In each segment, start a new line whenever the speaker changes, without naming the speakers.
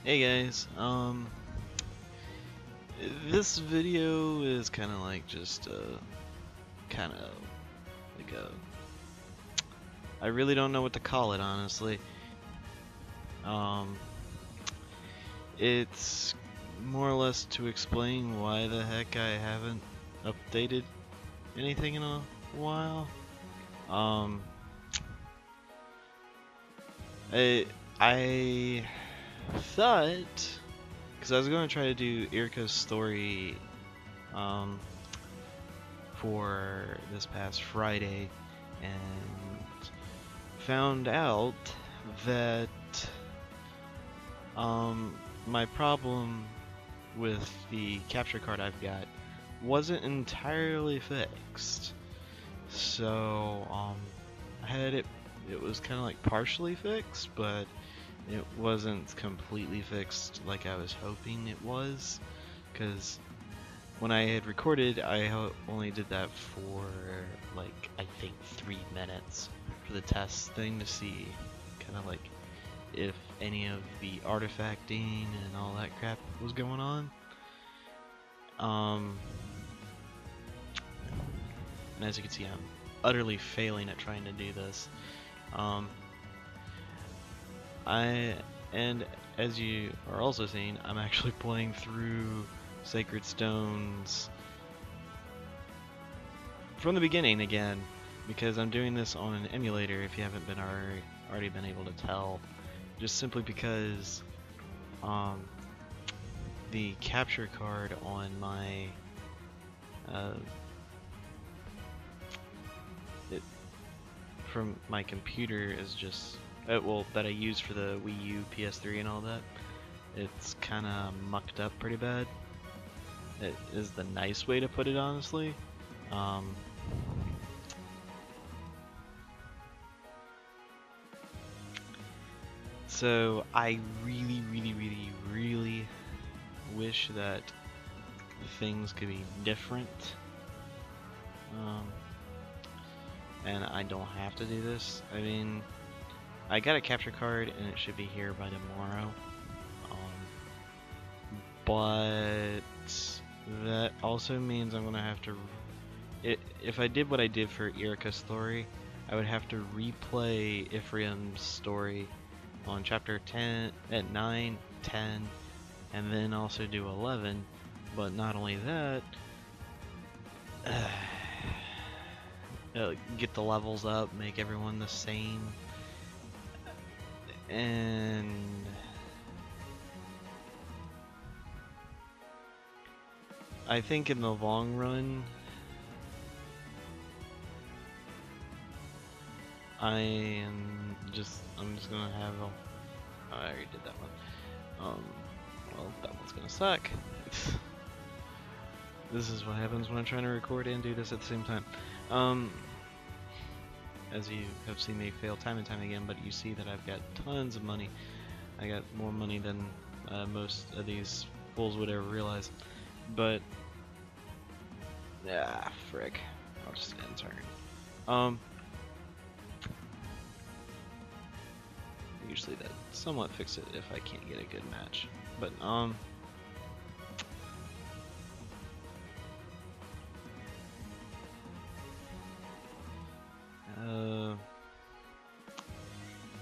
Hey guys, this video is kind of like just kind of like a, I really don't know what to call it, honestly. Um, it's more or less to explain why the heck I haven't updated anything in a while. Um, I thought, because I was going to try to do Irka's story, um, for this past Friday, and found out that my problem with the capture card I've got wasn't entirely fixed. So I had it was kind of like partially fixed, but it wasn't completely fixed like I was hoping it was, because when I had recorded, I only did that for like I think 3 minutes for the test thing to see kind of like if any of the artifacting and all that crap was going on. And as you can see, I'm utterly failing at trying to do this. Um, I and as you are also seeing, I'm actually playing through Sacred Stones from the beginning again, because I'm doing this on an emulator, if you haven't been already been able to tell, just simply because the capture card on my from my computer is just well, that I use for the Wii U, PS3 and all that, it's kind of mucked up pretty bad. It is the nice way to put it, honestly. So I really wish that things could be different. And I don't have to do this. I mean, I got a capture card and it should be here by tomorrow. But that also means I'm gonna have to. If I did what I did for Irika's story, I would have to replay Ephraim's story on chapter 10 at 9, 10, and then also do 11. But not only that, get the levels up, make everyone the same, and I think in the long run, I'm just gonna have a. Oh, I already did that one. Well, that one's gonna suck. This is what happens when I'm trying to record and do this at the same time. As you have seen me fail time and time again, but you see that I've got tons of money. I got more money than most of these fools would ever realize. But frick, I'll just end turn. Usually that somewhat fix it if I can't get a good match, but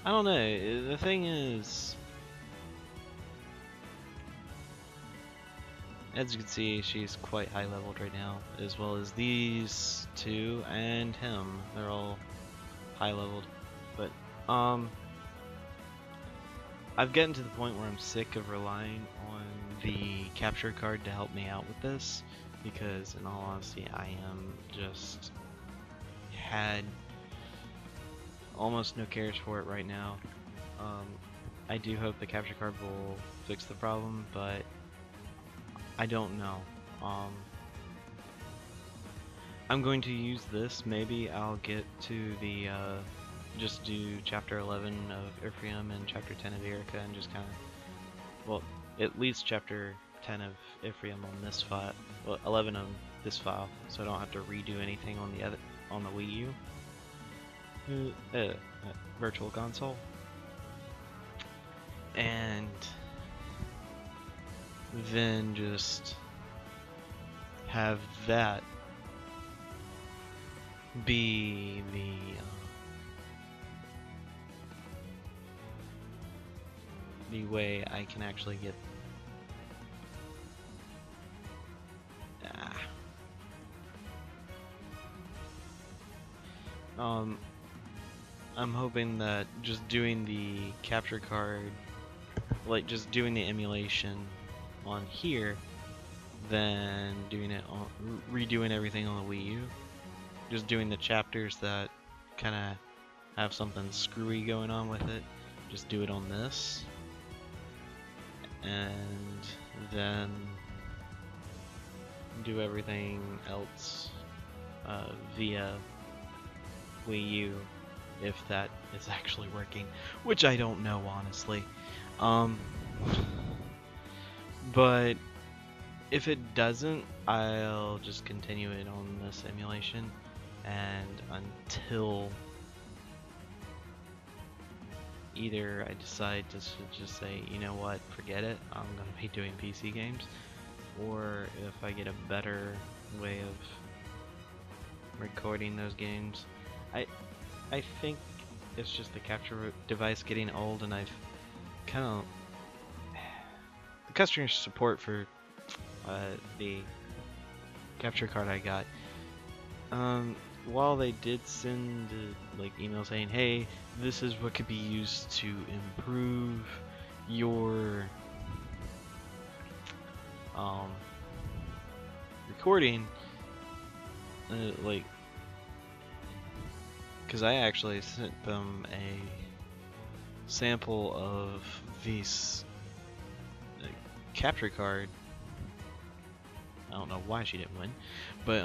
I don't know. The thing is, as you can see, she's quite high leveled right now, as well as these two and him. They're all high leveled, but I've gotten to the point where I'm sick of relying on the capture card to help me out with this, because in all honesty, I am just had almost no cares for it right now. I do hope the capture card will fix the problem, but I don't know. I'm going to use this. Maybe I'll get to the just do chapter 11 of Ephraim and chapter 10 of Erika, and just kind of, well, at least chapter 10 of Ephraim on this file, well, 11 on this file, so I don't have to redo anything on the other on the Wii U Virtual Console. And then just have that be the way I can actually get. I'm hoping that just doing the capture card, like just doing the emulation on here, then doing it on, redoing everything on the Wii U, just doing the chapters that kind of have something screwy going on with it, just do it on this, and then do everything else via Wii U, if that is actually working, which I don't know, honestly. But if it doesn't, I'll just continue it on this emulation, and until either I decide to just say, you know what, forget it, I'm gonna be doing PC games, or if I get a better way of recording those games. I think it's just the capture device getting old, and I've kind of the customer support for the capture card I got. While they did send like email saying, hey, this is what could be used to improve your recording, like, because I actually sent them a sample of this capture card. I don't know why she didn't win, but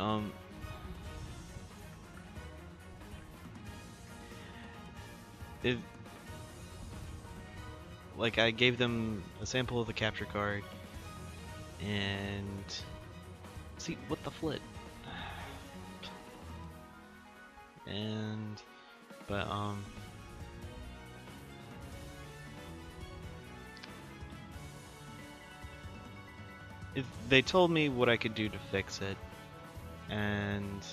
like I gave them a sample of the capture card, and see what the flit. And but if they told me what I could do to fix it, and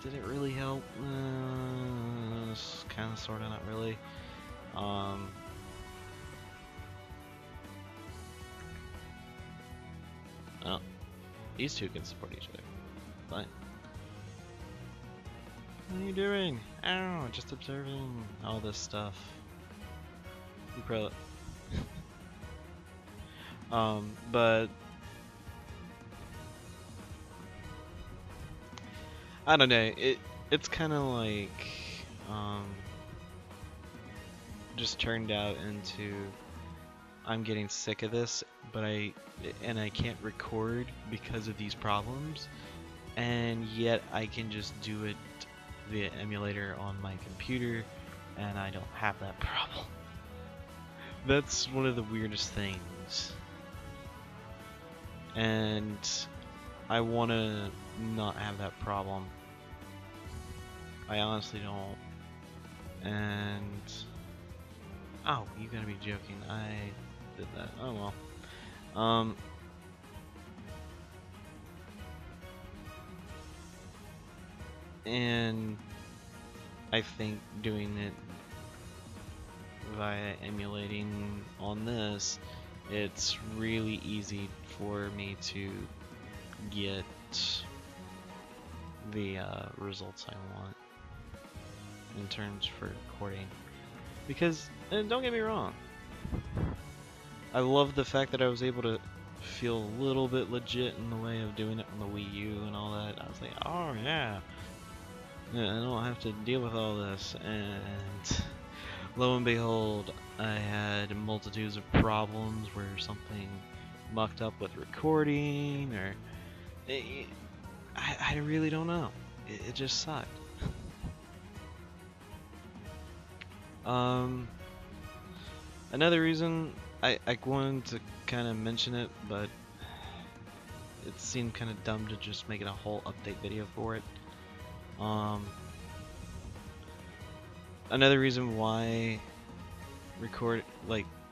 did it really help? Kind of, sort of, not really. Oh, these two can support each other. Fine. What are you doing? Ow, just observing all this stuff. You probably but I don't know. It's kind of like just turned out into I'm getting sick of this, but I can't record because of these problems, and yet I can just do it via emulator on my computer, and I don't have that problem. That's one of the weirdest things, and I want to not have that problem. I honestly don't. And oh, you gotta be joking! I did that. Oh well. And I think doing it via emulating on this, it's really easy for me to get the results I want in terms for recording. Because, and don't get me wrong, I love the fact that I was able to feel a little bit legit in the way of doing it on the Wii U and all that. I was like, oh yeah, I don't have to deal with all this. And lo and behold, I had multitudes of problems where something mucked up with recording, or I really don't know. It just sucked. Another reason I wanted to kind of mention it, but it seemed kind of dumb to just make it a whole update video for it. Another reason why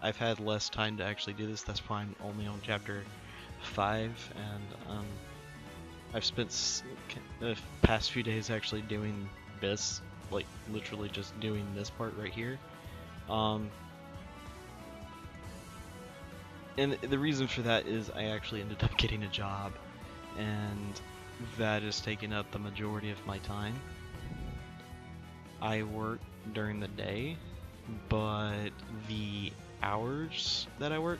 I've had less time to actually do this. That's why I'm only on chapter 5, and I've spent the past few days actually doing this, like literally just doing this part right here. And the reason for that is I actually ended up getting a job, and that is taking up the majority of my time. I work during the day, but the hours that I work,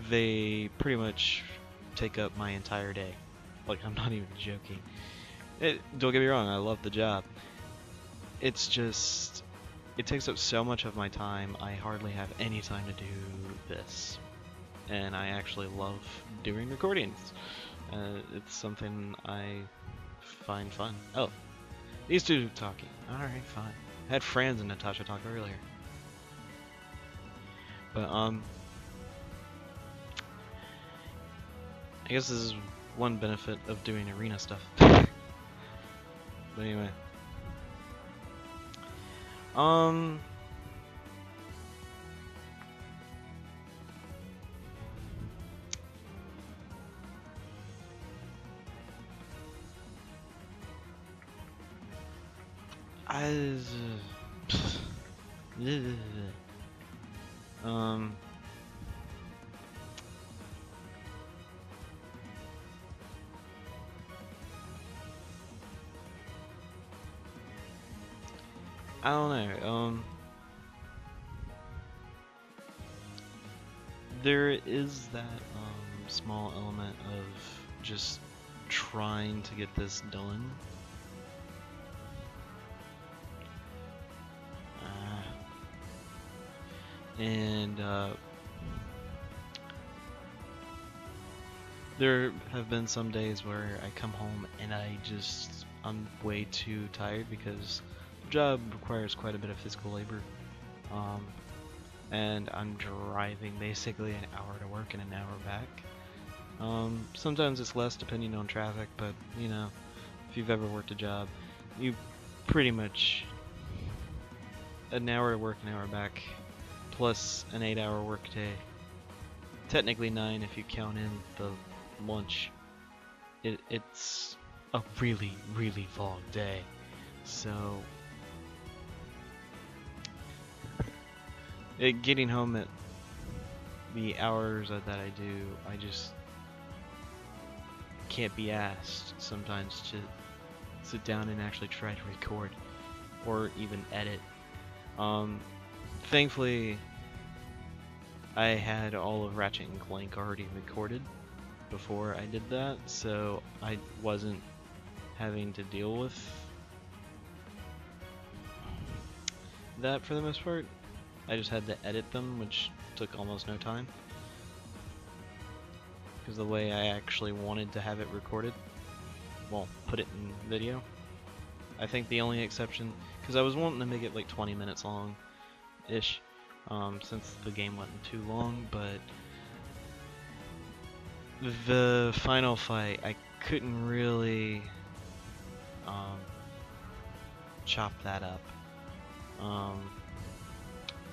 they pretty much take up my entire day. Like, I'm not even joking. Don't get me wrong, I love the job. It's just, it takes up so much of my time, I hardly have any time to do this. And I actually love doing recordings. It's something I find fun. Oh, these two talking. Alright, fine. I had Franz and Natasha talk earlier. But, I guess this is one benefit of doing arena stuff. But anyway. I don't know, there is that, small element of just trying to get this done. There have been some days where I come home and I'm way too tired because the job requires quite a bit of physical labor. And I'm driving basically an hour to work and an hour back. Sometimes it's less depending on traffic, but you know, if you've ever worked a job, you pretty much an hour to work, an hour back, plus an 8-hour work day. Technically 9 if you count in the lunch. It's a really, really long day. So getting home at the hours that I do, I just can't be asked sometimes to sit down and actually try to record or even edit. Thankfully, I had all of Ratchet and Clank already recorded before I did that, so I wasn't having to deal with that for the most part. I just had to edit them, which took almost no time, because the way I actually wanted to have it recorded, well, put it in video. I think the only exception, because I was wanting to make it like 20 minutes long-ish, since the game wasn't too long, but the final fight, I couldn't really chop that up.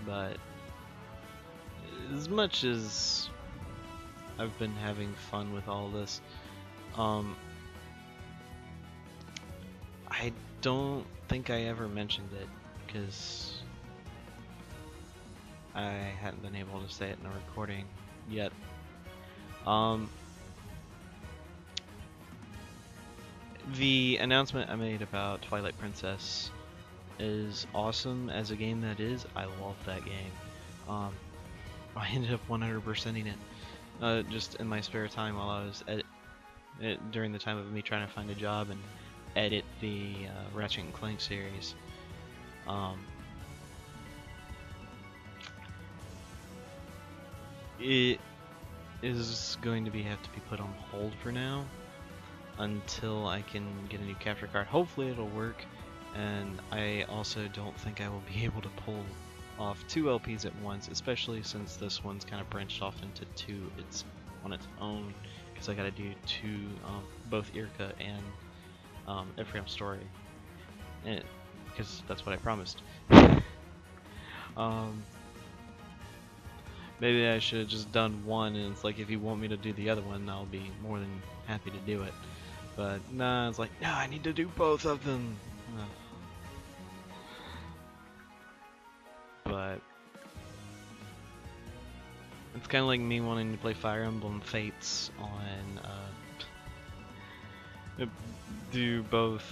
But as much as I've been having fun with all this, I don't think I ever mentioned it because I hadn't been able to say it in a recording yet. The announcement I made about Twilight Princess is awesome as a game that is. I love that game. I ended up 100%ing it just in my spare time while I was during the time of me trying to find a job and edit the Ratchet and Clank series. It is going to have to be put on hold for now until I can get a new capture card. Hopefully it'll work, and I also don't think I will be able to pull off 2 LPs at once, especially since this one's kind of branched off into 2 on its own, because I gotta do 2, both Irka and Ephraim's story, because that's what I promised. Um, maybe I should have just done one, and it's like, if you want me to do the other one, I'll be more than happy to do it. But nah, it's like, no, I need to do both of them. But it's kind of like me wanting to play Fire Emblem Fates on, do both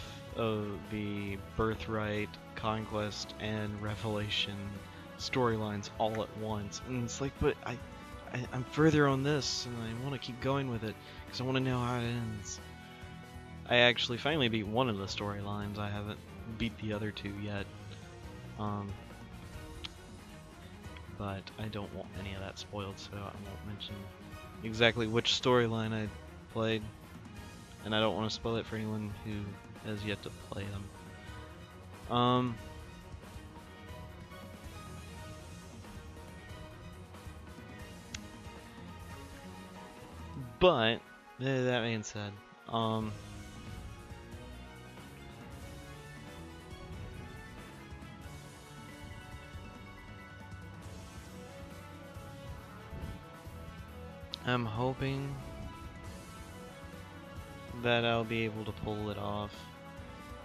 the Birthright, Conquest, and Revelation storylines all at once. And it's like, but I'm further on this, and I want to keep going with it, because I want to know how it ends. I actually finally beat one of the storylines. I haven't beat the other two yet. But I don't want any of that spoiled, so I won't mention exactly which storyline I played. And I don't want to spoil it for anyone who has yet to play them. But that being said, I'm hoping that I'll be able to pull it off,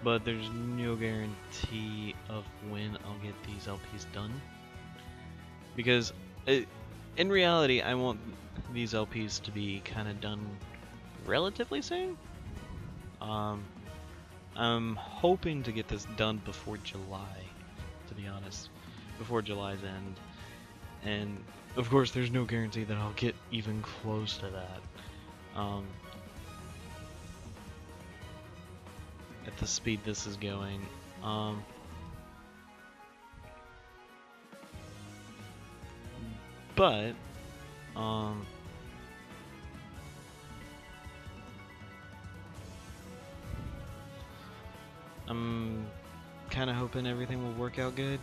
but there's no guarantee of when I'll get these LPs done. Because in reality, I want these LPs to be kind of done relatively soon. I'm hoping to get this done before July, to be honest, before July's end. And of course, there's no guarantee that I'll get even close to that. At the speed this is going. But I'm kind of hoping everything will work out good.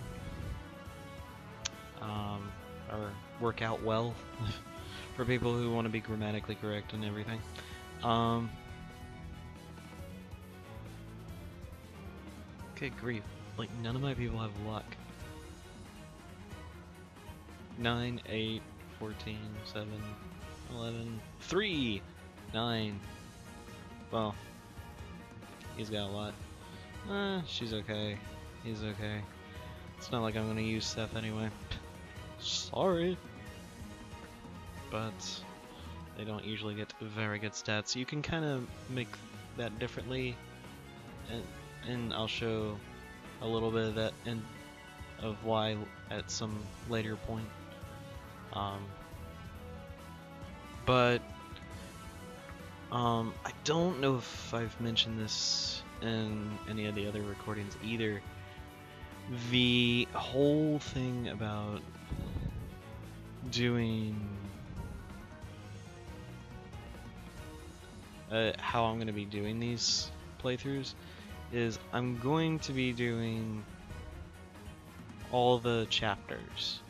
Or work out well for people who want to be grammatically correct and everything. Good grief, like none of my people have luck. 9, 8, 14, 7, 11, 3, 9. Well, he's got a lot. She's okay. He's okay. It's not like I'm gonna use Seth anyway. Sorry. But they don't usually get very good stats. You can kind of make that differently, and I'll show a little bit of that of why at some later point. But I don't know if I've mentioned this in any of the other recordings either. The whole thing about doing how I'm going to be doing these playthroughs is I'm going to be doing all the chapters,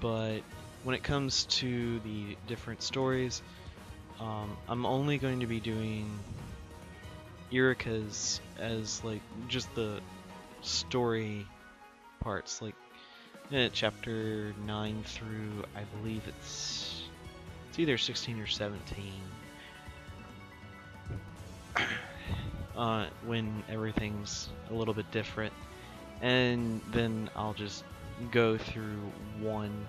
but when it comes to the different stories, I'm only going to be doing Erika's as like just the story parts, like chapter 9 through, I believe it's either 16 or 17. When everything's a little bit different, and then I'll just go through one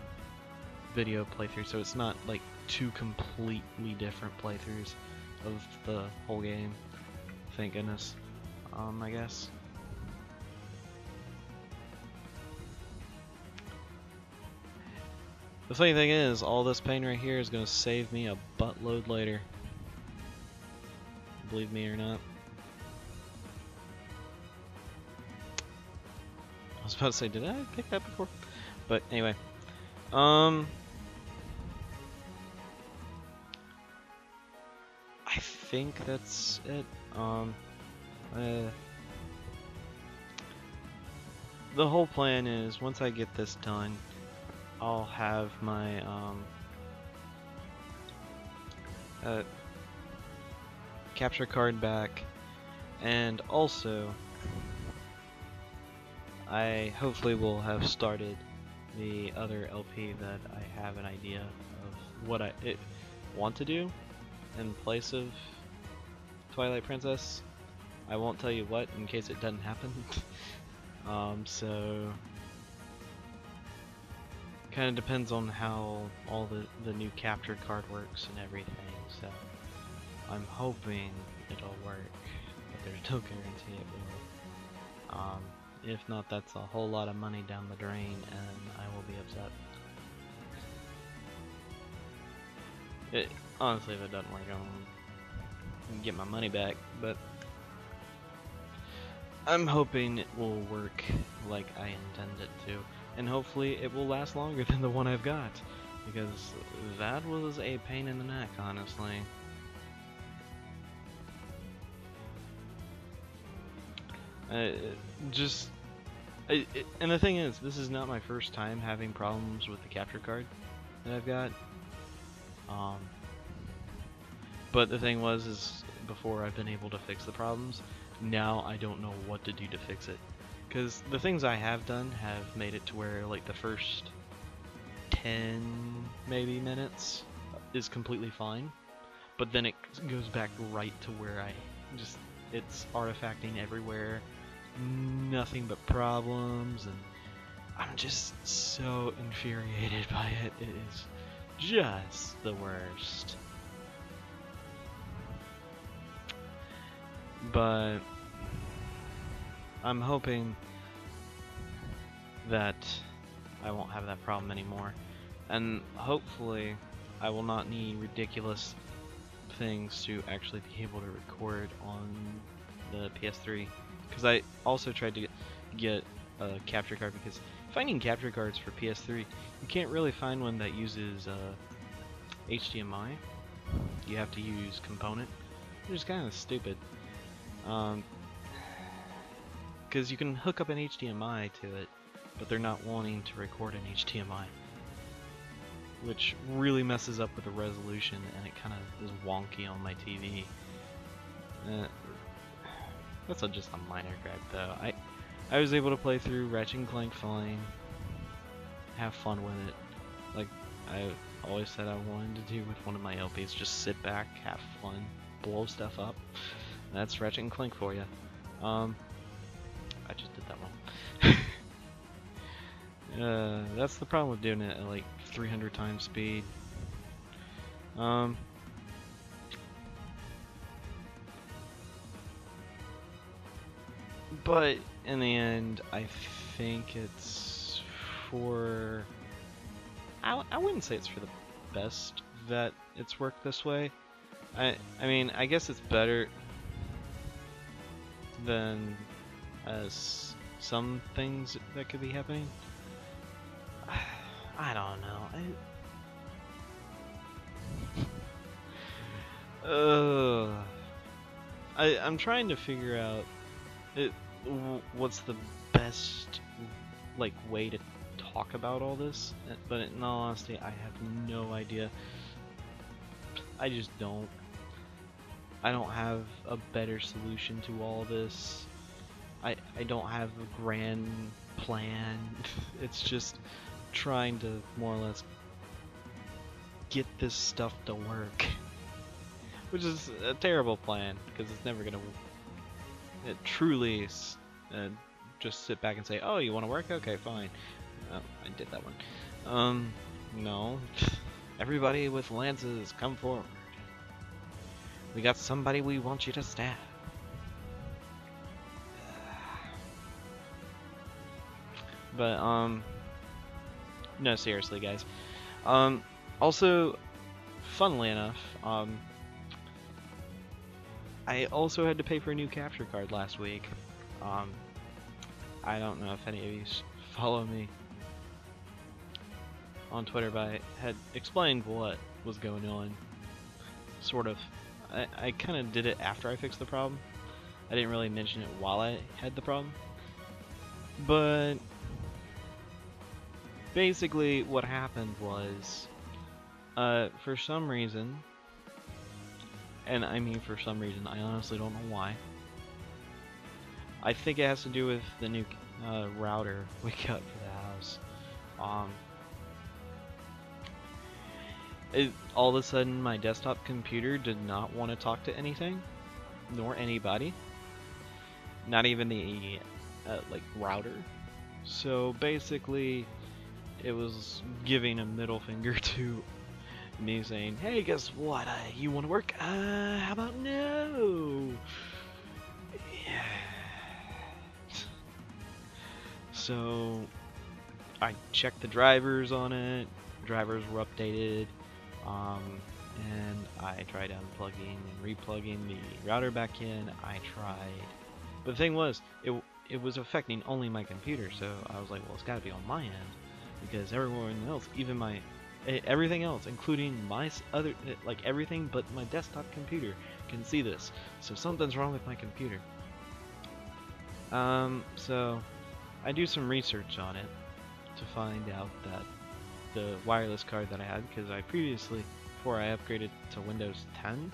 video playthrough, so it's not like two completely different playthroughs of the whole game. Thank goodness. I guess. The funny thing is, all this pain right here is going to save me a buttload later. Believe me or not. I was about to say, did I pick that before? But anyway. I think that's it. The whole plan is, once I get this done, I'll have my capture card back, and also I hopefully will have started the other LP that I have an idea of what I want to do in place of Twilight Princess. I won't tell you what in case it doesn't happen. So kind of depends on how all the new captured card works and everything. So I'm hoping it'll work, but there's no guarantee it will. If not, that's a whole lot of money down the drain, and I will be upset. Honestly, if it doesn't work, I'll get my money back, but I'm hoping it will work like I intend it to, and hopefully it will last longer than the one I've got, because that was a pain in the neck, honestly. And the thing is, this is not my first time having problems with the capture card that I've got. But the thing is before I've been able to fix the problems, now I don't know what to do to fix it. Because the things I have done have made it to where, like, the first 10 maybe minutes is completely fine, but then it goes back right to where it's artifacting everywhere, nothing but problems, and I'm just so infuriated by it. It is just the worst. But I'm hoping that I won't have that problem anymore, and hopefully I will not need ridiculous things to actually be able to record on the PS3, because I also tried to get a capture card, because finding capture cards for PS3, you can't really find one that uses HDMI. You have to use component, which is kind of stupid. Because you can hook up an HDMI to it, but they're not wanting to record an HDMI, which really messes up with the resolution, and it kind of is wonky on my TV. That's just a minor gripe, though. I was able to play through Ratchet & Clank fine, have fun with it, like I always said I wanted to do with one of my LPs. Just sit back, have fun, blow stuff up. That's Ratchet & Clank for you. I just did that one. That's the problem with doing it at like 300 times speed. But in the end, I think it's for... I wouldn't say it's for the best that it's worked this way. I mean, I guess it's better than some things that could be happening. I don't know. I'm trying to figure out what's the best way to talk about all this, but in all honesty, I have no idea. I just don't. I don't have a better solution to all this. I don't have a grand plan. It's just trying to more or less get this stuff to work, which is a terrible plan, because it's never gonna truly just sit back and say, oh, you want to work? Okay, fine. I did that one. No. Everybody with lances, come forward. We got somebody we want you to stab. But, no, seriously, guys. Also, funnily enough, I also had to pay for a new capture card last week. I don't know if any of you follow me on Twitter, but I had explained what was going on. Sort of. I kind of did it after I fixed the problem. I didn't really mention it while I had the problem. But basically what happened was, for some reason, and I mean for some reason, I honestly don't know why, I think it has to do with the new router we got for the house. Um, all of a sudden, my desktop computer did not want to talk to anything, nor anybody, not even the like router. So basically, it was giving a middle finger to me, saying, "Hey, guess what? You want to work? How about no?" Yeah. So I checked the drivers on it. Drivers were updated, um, and I tried unplugging and replugging the router back in. I tried, but the thing was, it was affecting only my computer. So I was like, well, it's got to be on my end, because everyone else, even my everything else, including my other like everything but my desktop computer, can see this. So something's wrong with my computer. So I do some research on it to find out that the wireless card that I had, because I previously, before I upgraded to Windows 10,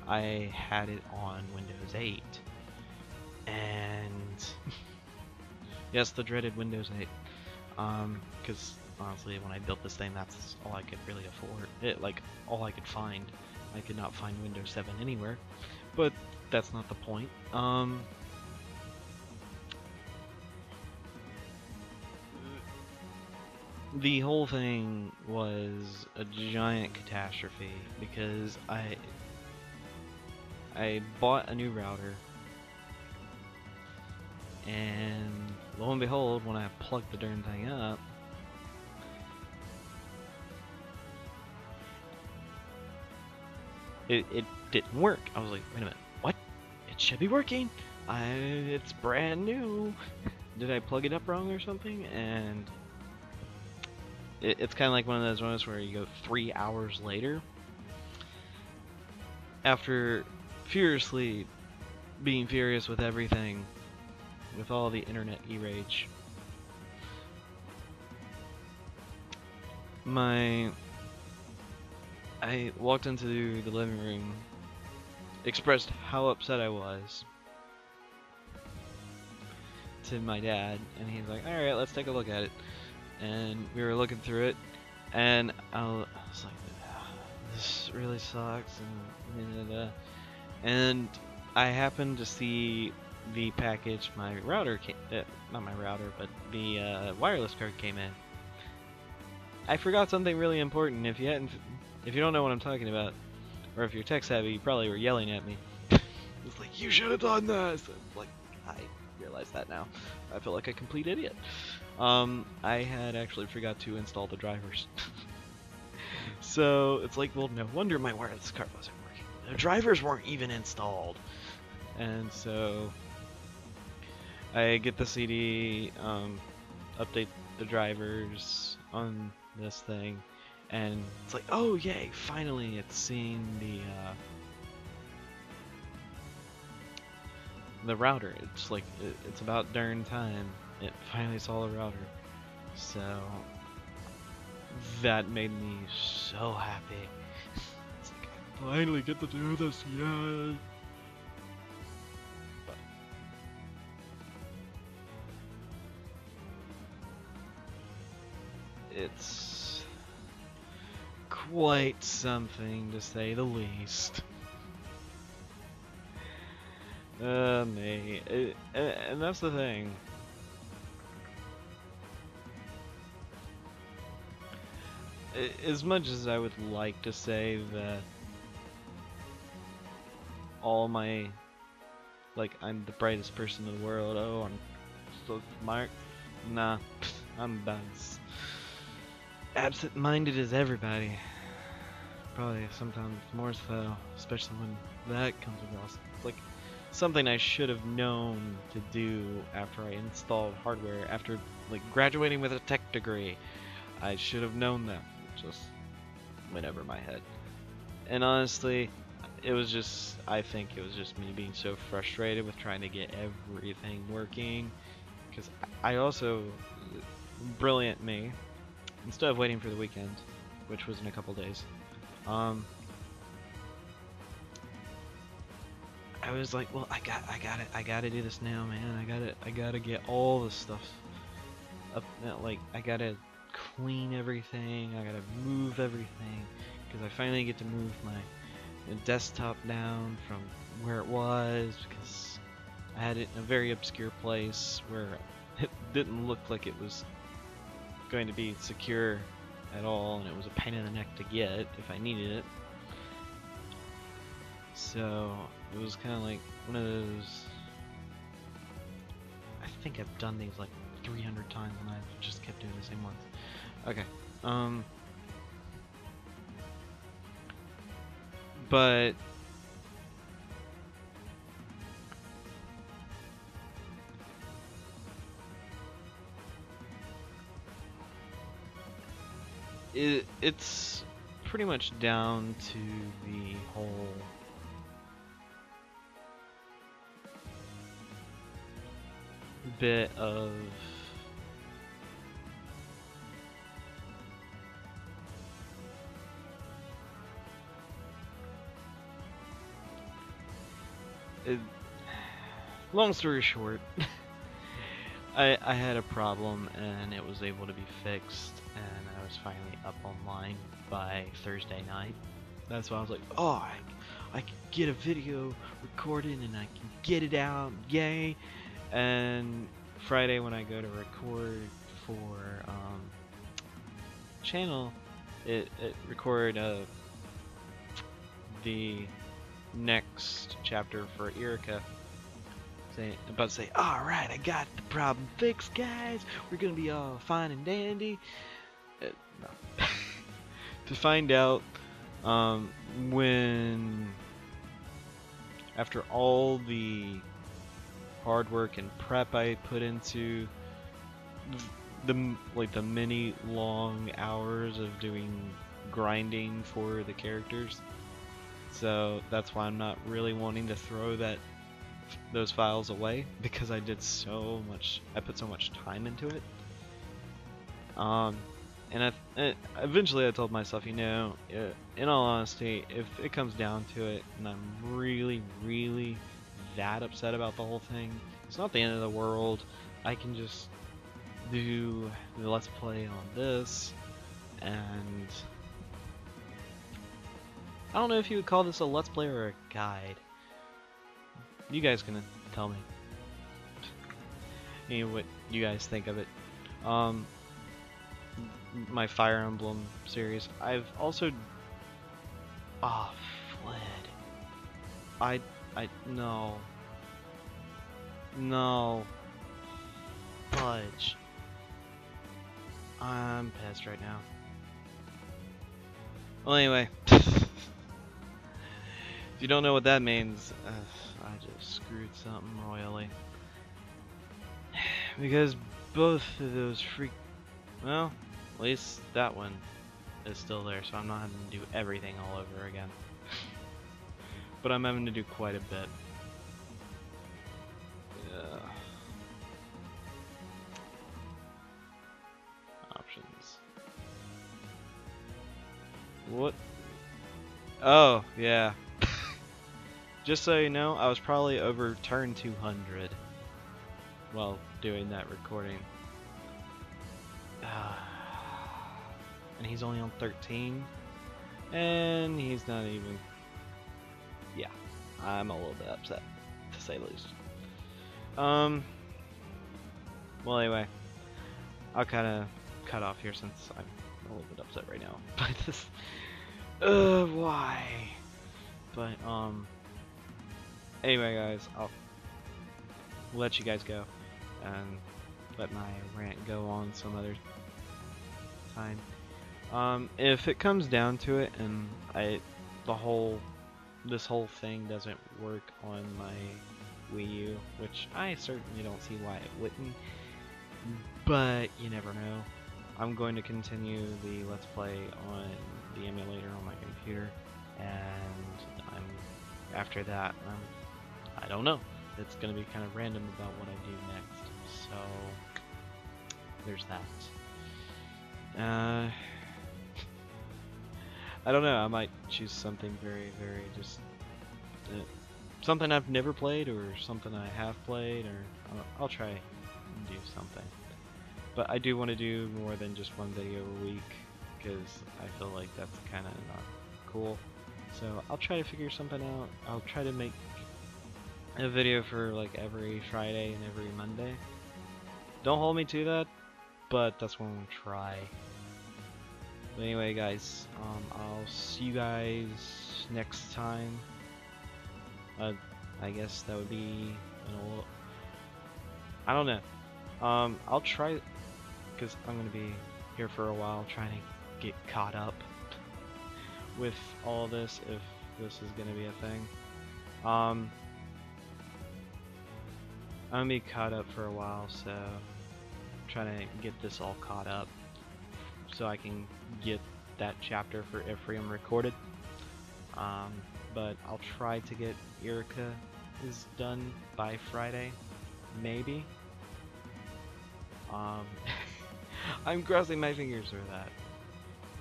I had it on Windows 8, and yes, the dreaded Windows 8, because honestly, when I built this thing, that's all I could really afford. Like, all I could find. I could not find Windows 7 anywhere, but that's not the point. The whole thing was a giant catastrophe because I bought a new router, and lo and behold, when I plugged the darn thing up, it didn't work. I was like, wait a minute, what? It should be working. It's brand new. Did I plug it up wrong or something? And it's kind of like one of those ones where you go 3 hours later, after furiously being furious with everything, with all the internet e-rage, I walked into the living room, expressed how upset I was to my dad, and he's like, alright, let's take a look at it. And we were looking through it, and I was like, this really sucks, and I happened to see the package my router came, not my router, but the wireless card came in. I forgot something really important. If you don't know what I'm talking about, or if you're tech savvy, you probably were yelling at me. It's like, you should have done this. Like, I realize that now. I feel like a complete idiot. I had actually forgot to install the drivers. So it's like, well, no wonder my wireless card wasn't working. The drivers weren't even installed. And so I get the CD, update the drivers on this thing, and it's like, oh yay, finally it's seeing the router. It's like, it's about darn time it finally saw the router. So that made me so happy. It's like, I finally get to do this, yay! But it's quite something, to say the least. Me. And that's the thing. As much as I would like to say that all my, like, I'm the brightest person in the world, oh, I'm so smart, nah, I'm about as absent-minded as everybody. Probably sometimes more so, especially when that comes across. It's like something I should have known to do after I installed hardware, after like graduating with a tech degree. I should have known that. It just went over my head. And honestly, it was just, I think it was just me being so frustrated with trying to get everything working. Because I also, brilliant me, instead of waiting for the weekend, which was in a couple days, I was like, well, I gotta do this now, man. I gotta get all this stuff up, like, I gotta clean everything, I gotta move everything, because I finally get to move my desktop down from where it was, because I had it in a very obscure place where it didn't look like it was going to be secure at all, and it was a pain in the neck to get if I needed it. So it was kind of like one of those. I think I've done these like 300 times, and I've just kept doing the same ones. Okay. But it's pretty much down to the whole bit of long story short, I had a problem and it was able to be fixed, and I was finally up online by Thursday night. That's why I was like, oh, I can get a video recorded and I can get it out, yay! And Friday when I go to record for channel, it recorded the next chapter for Erica. About to say, alright, I got the problem fixed, guys. We're gonna be all fine and dandy. No. To find out when, after all the hard work and prep I put into the many long hours of doing grinding for the characters. So that's why I'm not really wanting to throw those files away, because I put so much time into it. And eventually I told myself, you know, in all honesty, if it comes down to it, and I'm really, really that upset about the whole thing, it's not the end of the world. I can just do the Let's Play on this, and I don't know if you would call this a Let's Play or a guide. You guys gonna tell me what you guys think of it. My Fire Emblem series. I've also Fled. No Budge. I'm pissed right now. Well, anyway, if you don't know what that means, I just screwed something royally. Because both of those well, at least that one is still there, so I'm not having to do everything all over again. But I'm having to do quite a bit. Options. What? Oh, yeah. Just so you know, I was probably over turn 200 while doing that recording. And he's only on 13, and he's not even. Yeah, I'm a little bit upset, to say the least. Well, anyway, I'll kind of cut off here since I'm a little bit upset right now by this. Why? But anyway, guys, I'll let you guys go and let my rant go on some other time. If it comes down to it, and this whole thing doesn't work on my Wii U, which I certainly don't see why it wouldn't, but you never know. I'm going to continue the Let's Play on the emulator on my computer, and after that, I don't know. It's going to be kind of random about what I do next, so there's that. I don't know, I might choose something very, very just something I've never played, or something I have played, or I'll try and do something. But I do want to do more than just one video a week, because I feel like that's kind of not cool. So I'll try to figure something out. I'll try to make a video for like every Friday and every Monday. Don't hold me to that, but that's what I'm gonna try. But anyway, guys, I'll see you guys next time. I guess that would be I don't know. I'll try, because I'm gonna be here for a while trying to get caught up with all this, if this is gonna be a thing. I'm gonna be caught up for a while, so I'm trying to get this all caught up so I can get that chapter for Ephraim recorded. But I'll try to get Erica is done by Friday, maybe. I'm crossing my fingers for that.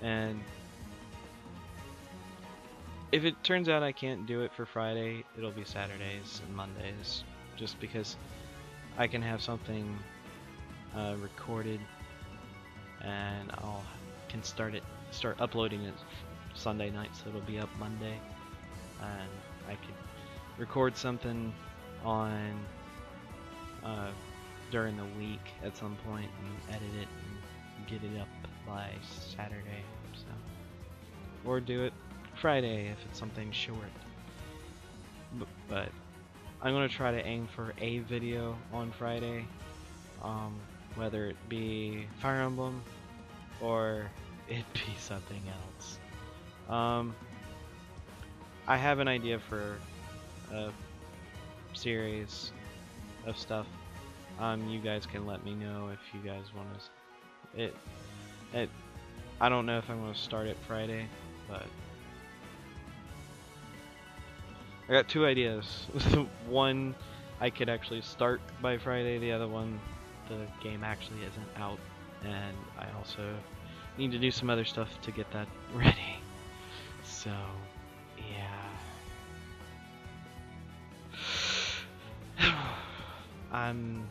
And if it turns out I can't do it for Friday, it'll be Saturdays and Mondays, just because I can have something recorded, and I'll can start uploading it Sunday night, so it'll be up Monday, and I could record something on during the week at some point and edit it and get it up by Saturday, so, or do it Friday if it's something short. But I'm gonna try to aim for a video on Friday, whether it be Fire Emblem or it be something else. I have an idea for a series of stuff. You guys can let me know if you guys want to. I don't know if I'm going to start it Friday, but I got two ideas. One I could actually start by Friday. The other one, the game actually isn't out, and I also need to do some other stuff to get that ready. So, yeah. I'm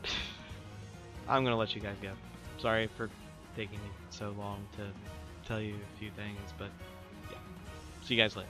gonna let you guys go. Sorry for taking me so long to tell you a few things, but yeah. See you guys later.